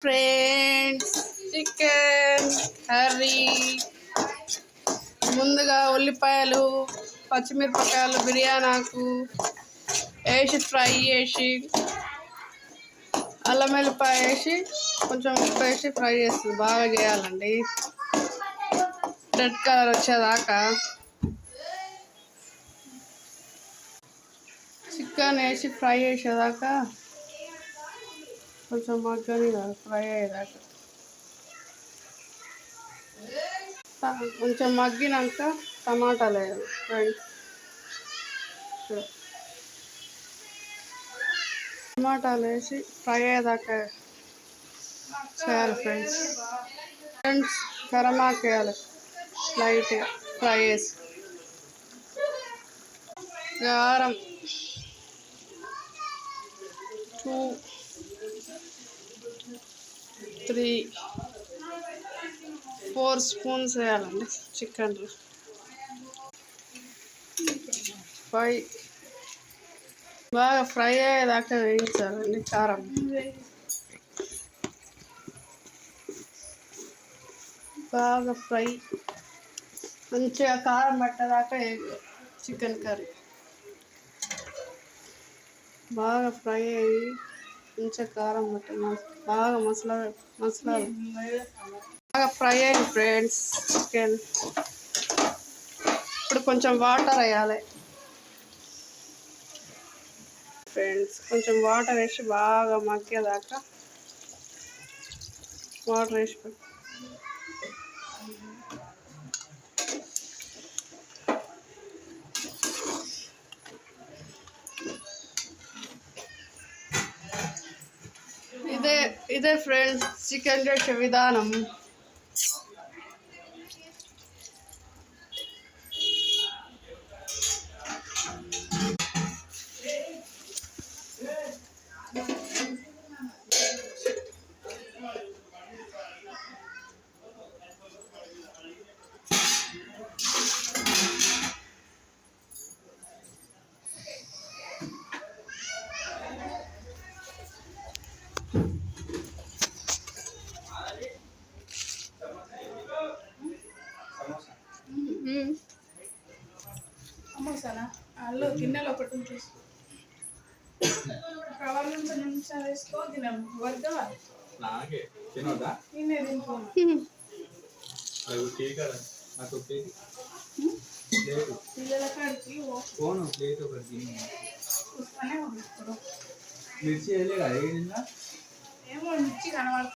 Friends chicken curry ముందుగా ఉల్లిపాయలు పచ్చిమిరపకాయలు బిర్యానాకు వేసి ఫ్రై చేసి అల్లం వెల్లిపాయ వేసి కొంచెం ఉప్పు వేసి ఫ్రై చేస్తుంది. బాగా చేయాలండి రెడ్ కలర్ వచ్చేదాకా. చికెన్ వేసి ఫ్రై చేసేదాకా కొంచెం మగ్గని ఫ్రై అయ్యేదాకా కొంచెం మగ్గినాక టమాటాలు వేయాలి ఫ్రెండ్స్. టమాటాలు వేసి ఫ్రై అయ్యేదాకా చేయాలి ఫ్రెండ్స్. కరమాకు వేయాలి లైట్గా ఫ్రై చేసి. కారం 2, 3, 4 స్పూన్స్ వేయాలండి చికెన్లో. 5 బాగా ఫ్రై అయ్యేదాకా వేయించాలండి. కారం బాగా ఫ్రై మంచిగా కారం పట్టేదాకా చికెన్ కర్రీ బాగా ఫ్రై అయ్యి మంచిగా కారం పట్టి బాగా మసాలా బాగా ఫ్రై అయ్యింది ఫ్రెండ్స్ చికెన్. ఇప్పుడు కొంచెం వాటర్ వేయాలి ఫ్రెండ్స్. కొంచెం వాటర్ వేసి బాగా మగ్గేదాకా వాటర్ వేసి ఇదే ఫ్రెండ్స్ చికెన్ చేసే విధానం. సమోసానా అల్లు గిన్నెలో ఒకటి తీసుకో, కవర్లో 2 నిమిషాలు వేసుకో. తినము వద్దా నాకే తినొద్దా? నేనే తింటున్నా. పిల్లల కాడికి ఫోను ప్లేట్ ఒకటి వస్తానే ఇప్పుడు మిర్చి వేయలే కదా? ఏమో మిర్చి కనబడుతుంది.